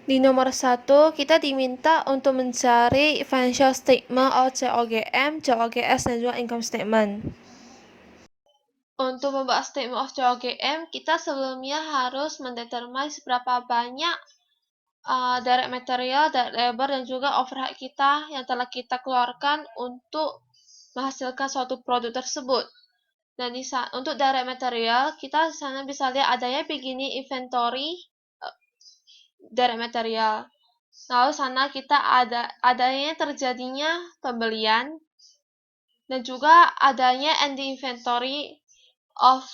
Di nomor 1, kita diminta untuk mencari financial statement of COGM, COGS, dan juga income statement. Untuk membahas statement of COGM, kita sebelumnya harus mendetermine seberapa banyak direct material, direct labor, dan juga overhead kita yang telah kita keluarkan untuk menghasilkan suatu produk tersebut. Dan untuk direct material, kita di sana bisa lihat adanya beginning inventory direct material. Lalu sana kita adanya terjadinya pembelian dan juga adanya ending inventory of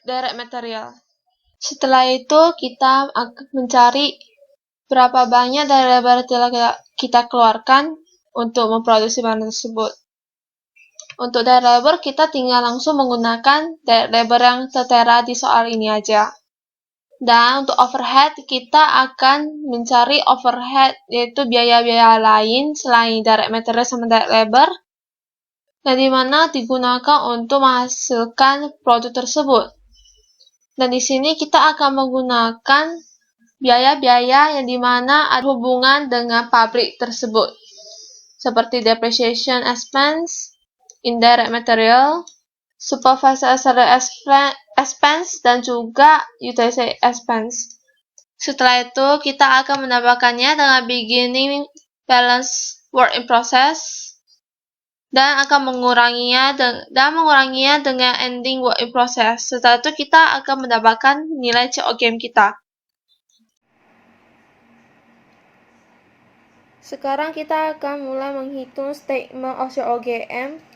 direct material. Setelah itu kita akan mencari berapa banyak direct material kita keluarkan untuk memproduksi barang tersebut. Untuk direct labor, kita tinggal langsung menggunakan direct labor yang tertera di soal ini aja. Dan untuk overhead, kita akan mencari overhead, yaitu biaya-biaya lain selain direct material sama direct labor, dan dimana digunakan untuk menghasilkan produk tersebut. Dan di sini kita akan menggunakan biaya-biaya yang dimana ada hubungan dengan pabrik tersebut, seperti depreciation expense, indirect material, supervisor expense, dan juga utilization expense. Setelah itu, kita akan menambahkannya dengan beginning balance work in process dan akan menguranginya dengan ending work in process. Setelah itu, kita akan mendapatkan nilai COGM kita. Sekarang kita akan mulai menghitung statement of COGM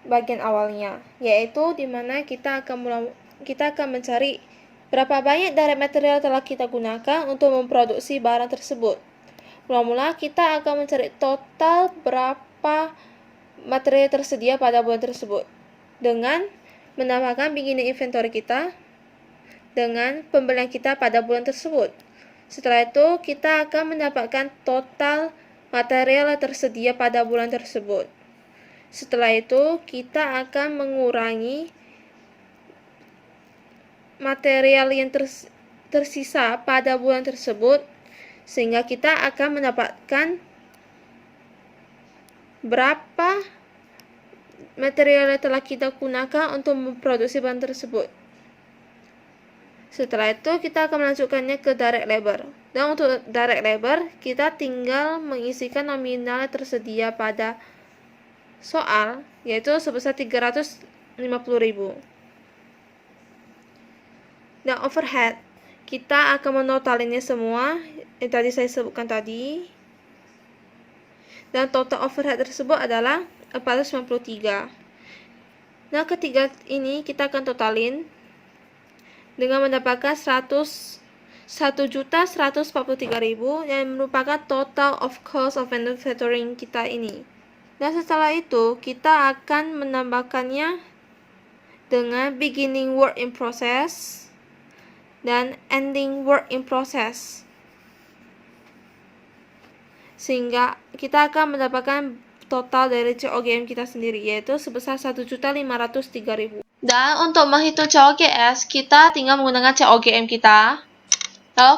bagian awalnya, yaitu dimana kita akan mencari berapa banyak direct material telah kita gunakan untuk memproduksi barang tersebut. Mula-mula kita akan mencari total berapa material tersedia pada bulan tersebut dengan menambahkan beginning inventory kita dengan pembelian kita pada bulan tersebut. Setelah itu, kita akan mendapatkan total material yang tersedia pada bulan tersebut. Setelah itu, kita akan mengurangi material yang tersisa pada bulan tersebut, sehingga kita akan mendapatkan berapa material yang telah kita gunakan untuk memproduksi barang tersebut. Setelah itu, kita akan melanjutkannya ke direct labor. Dan untuk direct labor, kita tinggal mengisikan nominal yang tersedia pada soal, yaitu sebesar 350.000. Dan overhead, kita akan menotalinnya semua yang tadi saya sebutkan tadi. Dan total overhead tersebut adalah 493. Nah, ketiga ini kita akan totalin dengan mendapatkan 1.143.000 yang merupakan total of cost of manufacturing kita ini. Dan setelah itu, kita akan menambahkannya dengan beginning work in process dan ending work in process, sehingga kita akan mendapatkan total dari COGM kita sendiri, yaitu sebesar 1.503.000. Dan untuk menghitung COGS, kita tinggal menggunakan COGM kita, lalu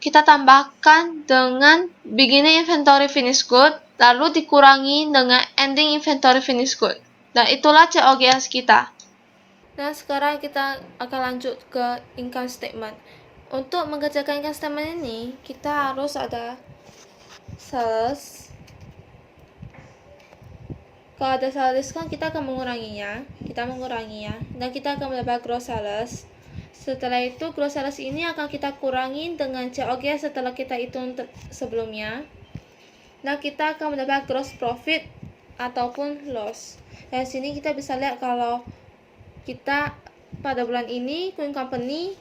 kita tambahkan dengan beginning inventory finished good, lalu dikurangi dengan ending inventory finished good. Dan itulah COGS kita. Nah, sekarang kita akan lanjut ke income statement. Untuk mengerjakan income statement ini, kita harus ada sales. Kalau ada sales diskon, kita akan menguranginya. Dan kita akan mendapat gross sales. Setelah itu, gross sales ini akan kita kurangi dengan COGS setelah kita hitung sebelumnya. Nah, kita akan mendapat gross profit ataupun loss. Dan sini kita bisa lihat kalau kita pada bulan ini Queen Company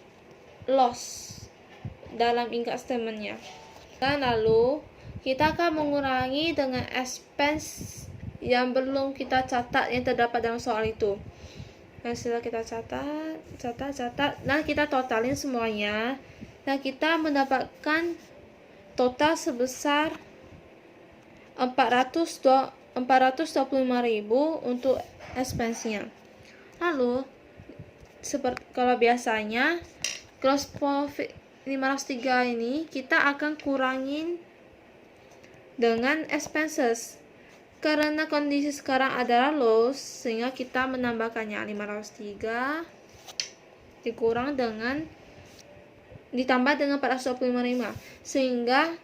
loss dalam income statement-nya. Dan lalu kita akan mengurangi dengan expense yang belum kita catat yang terdapat dalam soal itu. Nah, setelah kita catat, nah kita totalin semuanya. Nah, kita mendapatkan total sebesar 425.000 untuk expense-nya. Lalu, seperti kalau biasanya gross profit 503 ini kita akan kurangin dengan expenses. Karena kondisi sekarang adalah loss, sehingga kita menambahkannya 503 dikurang dengan ditambah dengan 425, sehingga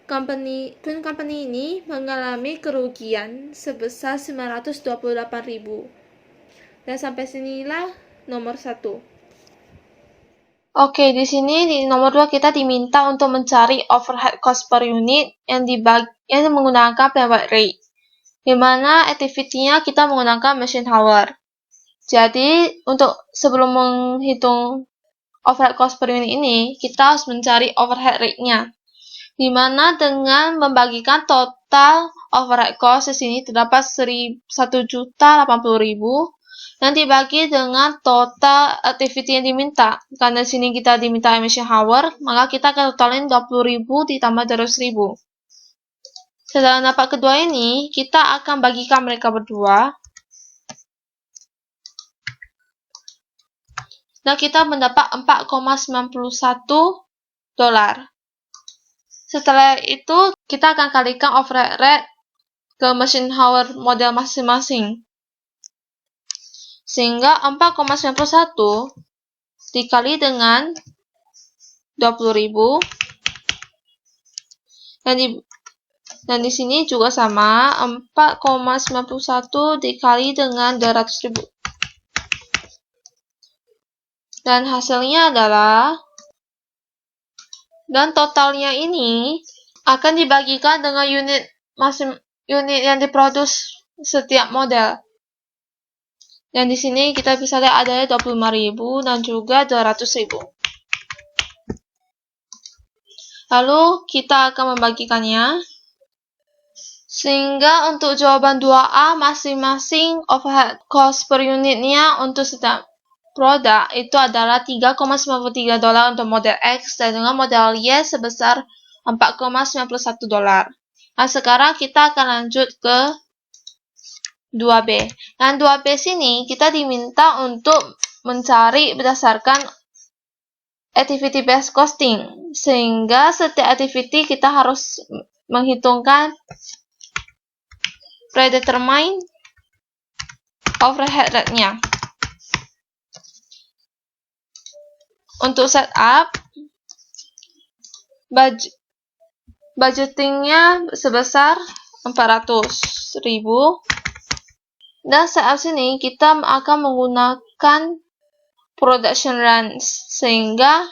Queen Company ini mengalami kerugian sebesar 928.000. Dan sampai sinilah nomor 1. Oke, di sini di nomor 2 kita diminta untuk mencari overhead cost per unit yang menggunakan plan wide rate, di mana activity-nya kita menggunakan machine hour. Jadi, untuk sebelum menghitung overhead cost per unit ini, kita harus mencari overhead rate-nya, di mana dengan membagikan total overhead cost di sini terdapat 1.080.000 dan dibagi dengan total activity yang diminta. Karena di sini kita diminta machine hour, maka kita akan totalin 20.000 ditambah 200.000. Setelah dapat kedua ini, kita akan bagikan mereka berdua. Dan kita mendapat $4,91. Setelah itu, kita akan kalikan overhead rate ke machine hour model masing-masing. Sehingga 4,91 dikali dengan 20.000. Dan di sini juga sama, 4,91 dikali dengan 200.000. Dan hasilnya adalah, dan totalnya ini akan dibagikan dengan unit yang diproduksi setiap model. Dan di sini kita bisa lihat ada 25.000 dan juga 200.000. Lalu kita akan membagikannya. Sehingga untuk jawaban 2A masing-masing overhead cost per unitnya untuk setiap produk itu adalah $3,93 untuk model X dan dengan model Y sebesar $4,91. Nah, sekarang kita akan lanjut ke 2B. Dan 2B sini kita diminta untuk mencari berdasarkan activity based costing. Sehingga setiap activity kita harus menghitungkan predetermined overhead rate-nya. Untuk setup, budgetingnya sebesar 400.000. Dan setup sini kita akan menggunakan production runs, sehingga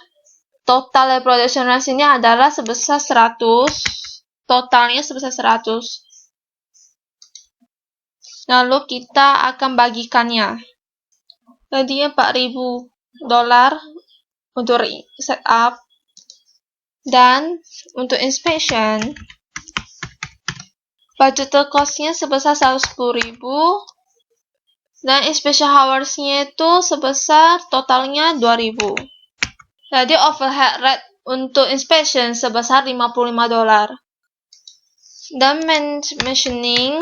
total production runs ini adalah sebesar 100. Totalnya sebesar 100. Lalu kita akan bagikannya. Tadinya $4.000 untuk setup. Dan untuk inspection, budget cost-nya sebesar 110.000. Dan inspection hours-nya itu sebesar totalnya 2.000. Jadi overhead rate untuk inspection sebesar $55. Dan machining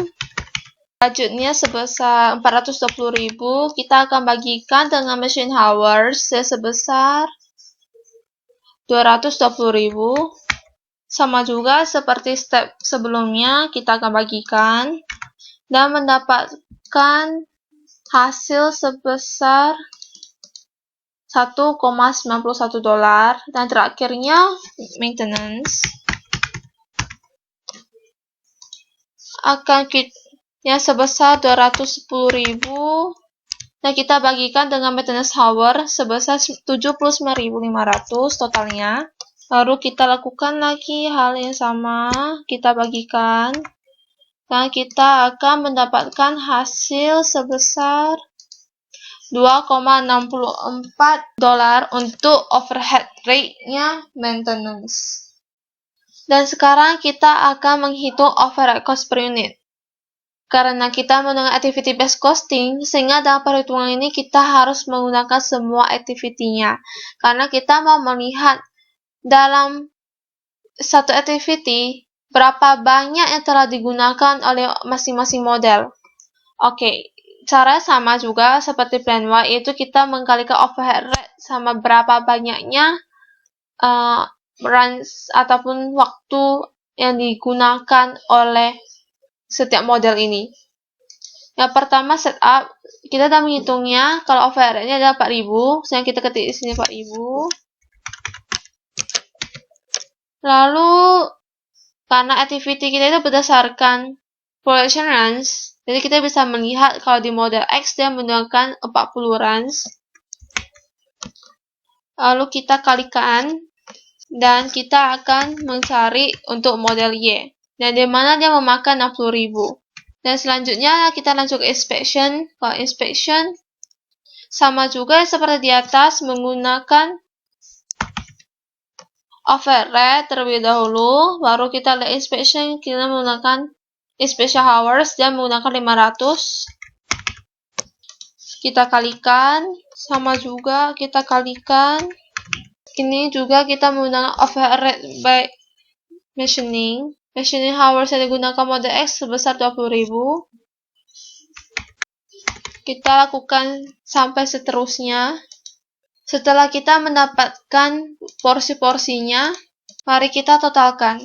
budgetnya sebesar 420.000, kita akan bagikan dengan machine hours sebesar 220.000. Sama juga seperti step sebelumnya, kita akan bagikan dan mendapatkan hasil sebesar $1,91. Dan terakhirnya maintenance akan sebesar 210.000 dan kita bagikan dengan maintenance hour sebesar 79.500 totalnya. Lalu kita lakukan lagi hal yang sama, kita bagikan dan kita akan mendapatkan hasil sebesar $2,64 untuk overhead rate-nya maintenance. Dan sekarang kita akan menghitung overhead cost per unit. Karena kita menggunakan activity based costing, sehingga dalam perhitungan ini kita harus menggunakan semua activity-nya. Karena kita mau melihat dalam satu activity berapa banyak yang telah digunakan oleh masing-masing model. Oke, cara sama juga seperti plan Y, yaitu kita mengkalikan overhead rate sama berapa banyaknya range ataupun waktu yang digunakan oleh setiap model ini. Yang pertama setup, kita sudah menghitungnya. Kalau overhead-nya adalah 4000, yang kita ketik di sini 4000. Lalu karena activity kita itu berdasarkan production runs, jadi kita bisa melihat kalau di model X dia menggunakan 40 runs. Lalu kita kalikan dan kita akan mencari untuk model Y, dan di mana dia memakan 60.000. Dan selanjutnya kita lanjut ke inspection. Kalau inspection sama juga seperti di atas, menggunakan override terlebih dahulu, baru kita lihat inspection. Kita menggunakan inspection hours, dia menggunakan 500. Kita kalikan, sama juga kita kalikan. Ini juga kita menggunakan override by machining. Machining hours yang digunakan model X sebesar 20.000. Kita lakukan sampai seterusnya. Setelah kita mendapatkan porsi-porsinya, mari kita totalkan.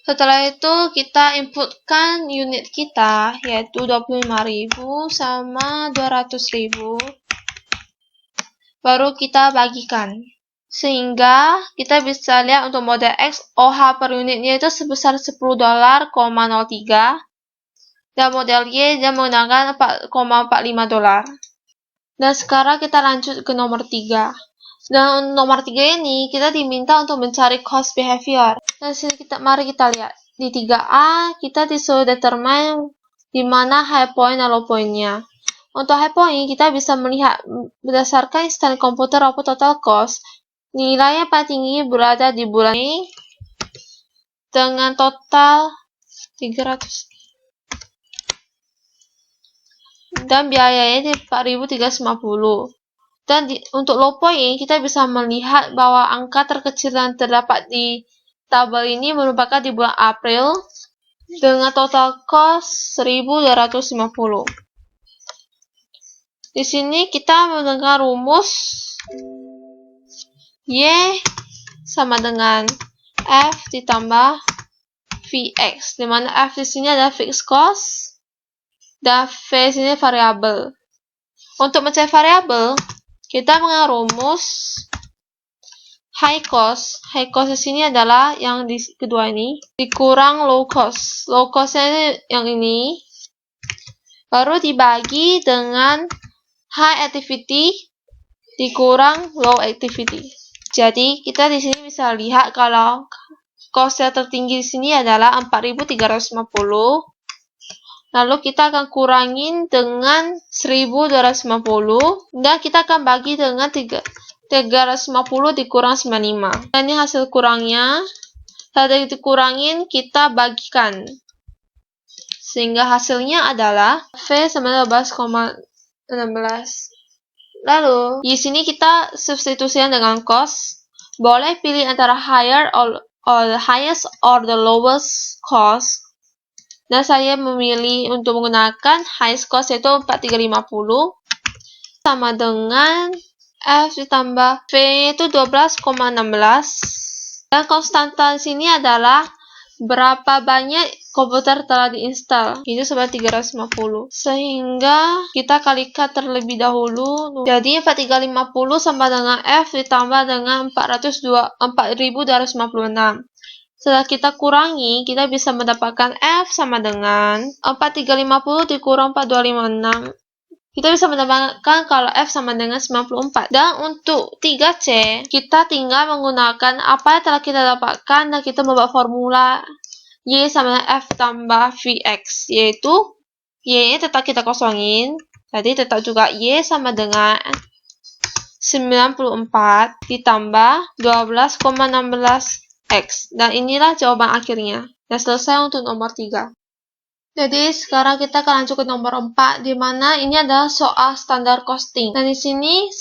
Setelah itu kita inputkan unit kita, yaitu 25.000 sama 200.000. Baru kita bagikan. Sehingga kita bisa lihat untuk model X, OH per unitnya itu sebesar $10,03. Dan model Y dia menggunakan $4,45. Dan sekarang kita lanjut ke nomor 3. Dan nomor 3 ini kita diminta untuk mencari cost behavior. Dan sini mari kita lihat. Di 3A kita disuruh determine di mana high point dan low point-nya. Untuk high point kita bisa melihat berdasarkan instant computer output total cost. Nilai yang paling tinggi berada di bulan Mei dengan total 300. Dan biayanya di 4.350. Dan untuk low point kita bisa melihat bahwa angka terkecil yang terdapat di tabel ini merupakan di bulan April dengan total cost 1.250. Di sini kita menggunakan rumus Y sama dengan F ditambah Vx, di mana F di sini adalah fixed cost dan V di sini variabel. Untuk mencari variabel, kita menggunakan rumus high cost. High cost di sini adalah yang di kedua ini dikurang low cost. Low cost-nya yang ini baru dibagi dengan high activity dikurang low activity. Jadi kita di sini bisa lihat kalau cost yang tertinggi di sini adalah 4.350. Lalu kita akan kurangin dengan 1.250 dan kita akan bagi dengan 350 dikurang 95. Dan ini hasil kurangnya. Setelah dikurangin kita bagikan. Sehingga hasilnya adalah V sama 12,16. Lalu, di sini kita substitusikan dengan cost. Boleh pilih antara higher or the highest or the lowest cost. Dan saya memilih untuk menggunakan highest cost yaitu 4.350 sama dengan F ditambah V itu 12,16. Dan konstanta di sini adalah berapa banyak komputer telah diinstal, itu sebanyak 350. Sehingga kita kalikan terlebih dahulu. Jadi 4350 sama dengan F ditambah dengan 4.256. Setelah kita kurangi, kita bisa mendapatkan F sama dengan 4350 dikurang 4256. Kita bisa mendapatkan kalau F sama dengan 94. Dan untuk 3C, kita tinggal menggunakan apa yang telah kita dapatkan dan kita membuat formula Y sama dengan F tambah Vx, yaitu Y-nya tetap kita kosongin. Jadi tetap juga Y sama dengan 94 ditambah 12,16X. Dan inilah jawaban akhirnya. Dan selesai untuk nomor 3. Jadi sekarang kita akan lanjut ke nomor 4, di mana ini adalah soal standar costing. Dan di sini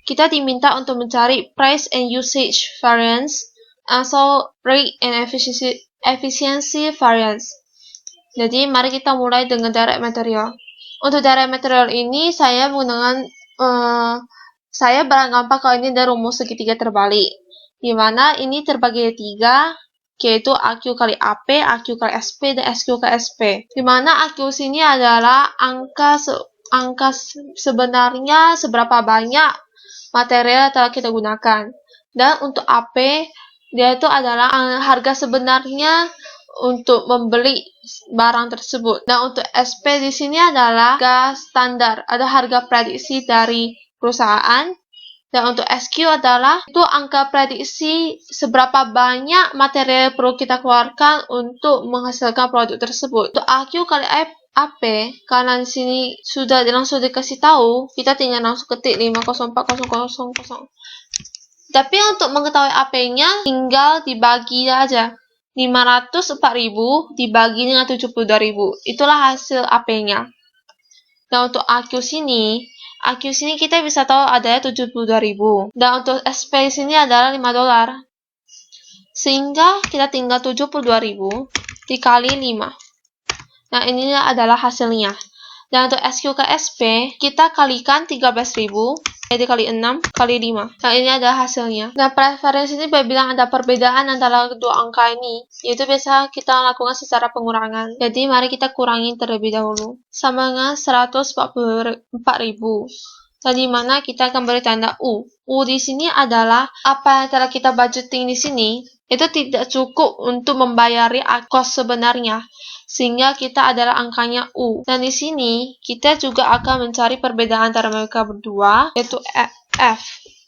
kita diminta untuk mencari price and usage variance, atau rate and efficiency variance. Jadi mari kita mulai dengan direct material. Untuk direct material ini saya menggunakan saya beranggapan kalau ini adalah rumus segitiga terbalik. di mana ini terbagi tiga, yaitu AQ kali AP, AQ kali SP, dan SQ kali SP. Di mana AQ sini adalah angka sebenarnya seberapa banyak material yang telah kita gunakan. Dan untuk AP, dia itu adalah harga sebenarnya untuk membeli barang tersebut. Dan untuk SP di sini adalah harga standar, ada harga prediksi dari perusahaan. Dan untuk SQ adalah itu angka prediksi seberapa banyak material yang perlu kita keluarkan untuk menghasilkan produk tersebut. Untuk AQ kali AP, karena di sini sudah langsung dikasih tahu, kita tinggal langsung ketik 504.000. Tapi untuk mengetahui AP-nya tinggal dibagi aja. 504.000 dibagi dengan 72.000. Itulah hasil AP-nya. Dan untuk AQ sini kita bisa tahu adanya 72.000. Dan untuk SP sini adalah $5. Sehingga kita tinggal 72.000 dikali 5. Nah, ini adalah hasilnya. Dan untuk SQ ke SP, kita kalikan 13.000, jadi kali 6, kali 5. Nah, ini adalah hasilnya. Nah, preferensi ini bilang ada perbedaan antara kedua angka ini, yaitu biasa kita lakukan secara pengurangan. Jadi, mari kita kurangi terlebih dahulu. Sama dengan 144.000. Dan di mana kita akan beri tanda U. U di sini adalah apa yang telah kita budgeting di sini, itu tidak cukup untuk membayari kos sebenarnya. Sehingga kita adalah angkanya U. Dan di sini kita juga akan mencari perbedaan antara mereka berdua, yaitu F.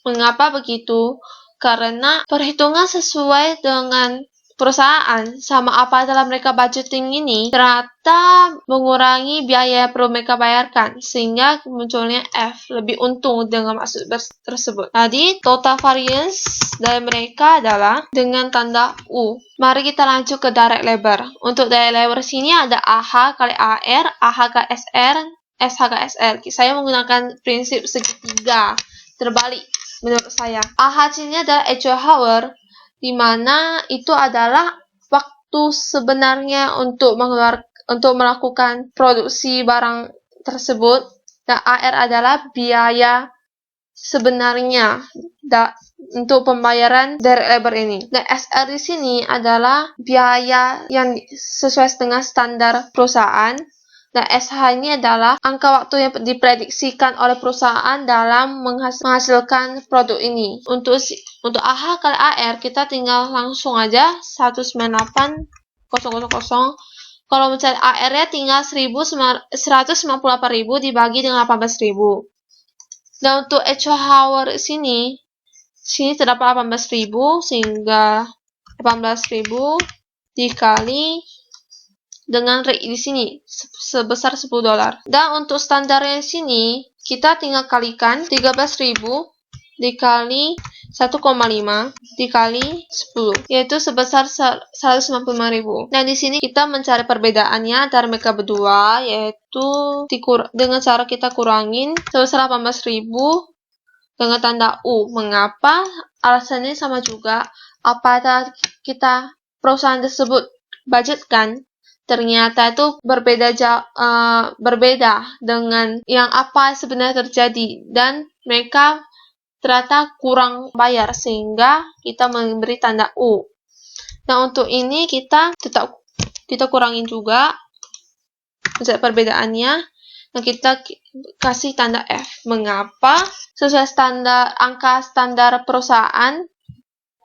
Mengapa begitu? Karena perhitungan sesuai dengan perusahaan sama apa yang telah mereka budgeting ini ternyata mengurangi biaya yang perlu mereka bayarkan, sehingga munculnya F, lebih untung dengan maksud tersebut. Jadi total variance dari mereka adalah dengan tanda U. Mari kita lanjut ke direct labor. Untuk direct labor sini ada AH kali AR, AH kali SR, SH kali SR. Saya menggunakan prinsip segitiga terbalik menurut saya. AH sini adalah actual hour, di mana itu adalah waktu sebenarnya untuk melakukan produksi barang tersebut, dan AR adalah biaya sebenarnya untuk pembayaran direct labor ini. Dan SR di sini adalah biaya yang sesuai dengan standar perusahaan. Dan SH ini adalah angka waktu yang diprediksikan oleh perusahaan dalam menghasilkan produk ini. Untuk AH kali AR, kita tinggal langsung aja 198.000. Kalau mencari AR-nya tinggal 198.000 dibagi dengan 18.000. Dan untuk actual hour sini terdapat 18.000, sehingga 18.000 dikali dengan rate di sini sebesar $10. Dan untuk standarnya di sini kita tinggal kalikan 13.000 dikali 1,5 dikali 10, yaitu sebesar 195.000. Nah, di sini kita mencari perbedaannya antara mereka berdua, yaitu dengan cara kita kurangin sebesar 18.000 dengan tanda U. Mengapa? Alasannya sama juga. Apa kita perusahaan tersebut budgetkan, ternyata itu berbeda dengan yang apa sebenarnya terjadi, dan mereka ternyata kurang bayar, sehingga kita memberi tanda U. Nah, untuk ini kita kurangin juga mencari perbedaannya, dan kita kasih tanda F. Mengapa? Sesuai angka standar perusahaan,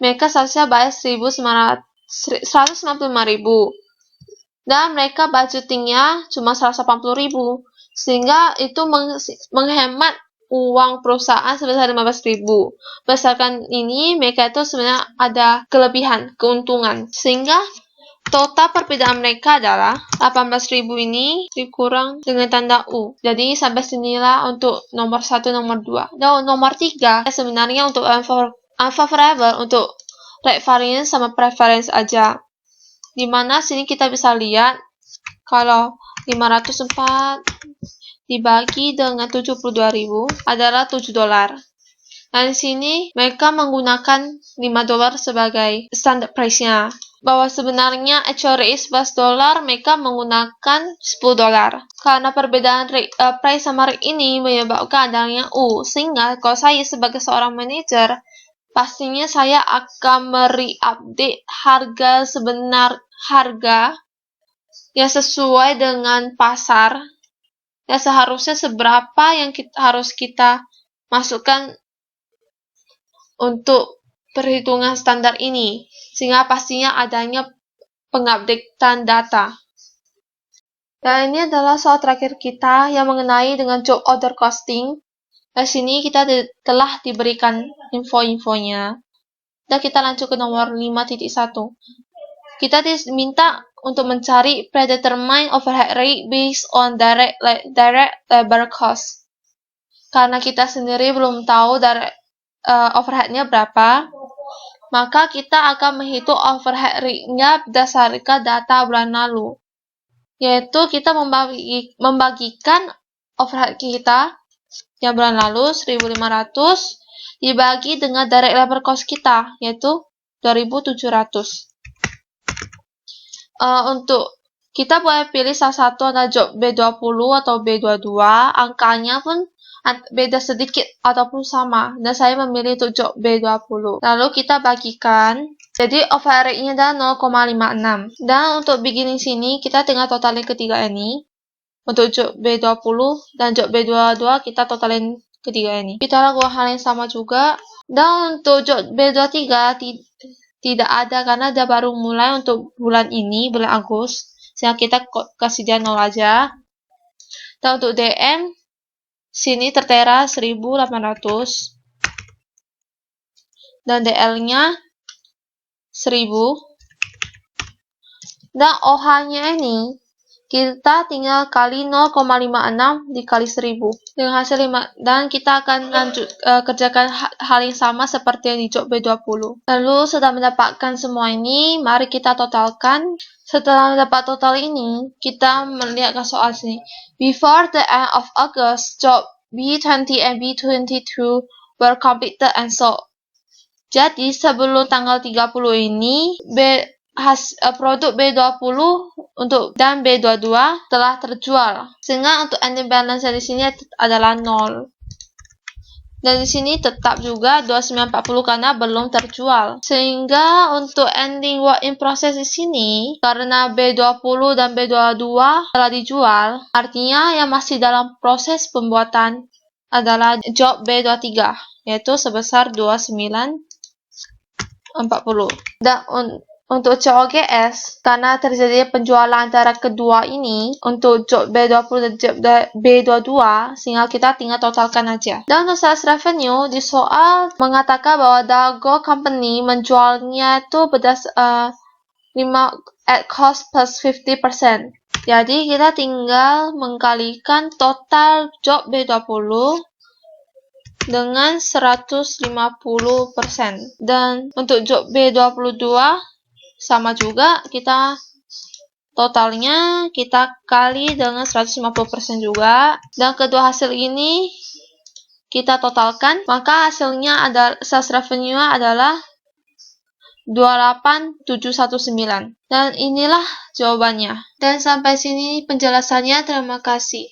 mereka seharusnya bayar 195.000. Dan mereka budgetingnya cuma 180.000, sehingga itu menghemat uang perusahaan sebesar 15.000. Berdasarkan ini, mereka itu sebenarnya ada kelebihan, keuntungan, sehingga total perbedaan mereka adalah 18.000 ini dikurang dengan tanda U. Jadi sampai sinilah untuk nomor 1, nomor 2. Dan nomor 3 sebenarnya untuk unfavorable, untuk rate variance sama preference aja. Dimana sini kita bisa lihat kalau 504 dibagi dengan 72.000 adalah $7. Dan di sini mereka menggunakan $5 sebagai standard price-nya. Bahwa sebenarnya actual rate $11, mereka menggunakan $10. Karena perbedaan price sama rate ini menyebabkan adanya U. Sehingga kalau saya sebagai seorang manajer, pastinya saya akan update harga sebenar harga yang sesuai dengan pasar. Ya, seharusnya seberapa yang harus kita masukkan untuk perhitungan standar ini, sehingga pastinya adanya pengupdatean data. Dan ini adalah soal terakhir kita yang mengenai dengan job order costing. Di sini kita telah diberikan info-infonya. Dan kita lanjut ke nomor 5.1. Kita diminta untuk mencari predetermined overhead rate based on direct labor cost. Karena kita sendiri belum tahu overhead-nya berapa, maka kita akan menghitung overhead rate-nya berdasarkan data bulan lalu. Yaitu kita membagikan overhead kita yang bulan lalu 1.500 dibagi dengan direct labor cost kita, yaitu 2.700. Untuk kita boleh pilih salah satu ada job B20 atau B22, angkanya pun beda sedikit ataupun sama, dan saya memilih untuk job B20. Lalu kita bagikan, jadi overhead rate-nya adalah 0,56. Dan untuk beginning sini kita tinggal totalin ketiga ini. Untuk job B20 dan job B22 kita totalin ketiga ini. Kita lakukan hal yang sama juga. Dan untuk job B23 tidak ada karena dia baru mulai untuk bulan ini, bulan Agustus. Sehingga kita kasih dia 0 aja. Dan untuk DM, sini tertera 1.800. Dan DL-nya 1.000. Dan OH-nya ini, kita tinggal kali 0,56 dikali 1.000. Dengan hasil 5. Dan kita akan lanjut kerjakan hal yang sama seperti yang di job B20. Lalu setelah mendapatkan semua ini, mari kita totalkan. Setelah mendapat total ini, kita melihat soal sini. Before the end of August, job B20 and B22 were completed and sold. Jadi sebelum tanggal 30 ini, produk B20 dan B22 telah terjual. Sehingga untuk ending balance di sini adalah 0. Dan di sini tetap juga 2940 karena belum terjual. Sehingga untuk ending work in process di sini, karena B20 dan B22 telah dijual, artinya yang masih dalam proses pembuatan adalah job B23, yaitu sebesar 2940. Dan untuk COGS, karena terjadi penjualan antara kedua ini, untuk job B20 dan job B22, sehingga kita tinggal totalkan aja. Dan untuk sales revenue, di soal mengatakan bahwa Dago Company menjualnya itu at cost plus 50%. Jadi kita tinggal mengkalikan total job B20 dengan 150%. Dan untuk job B22 sama juga, kita totalnya kita kali dengan 150% juga. Dan kedua hasil ini kita totalkan, maka hasilnya ada sales revenue adalah 28719. Dan inilah jawabannya. Dan sampai sini penjelasannya, terima kasih.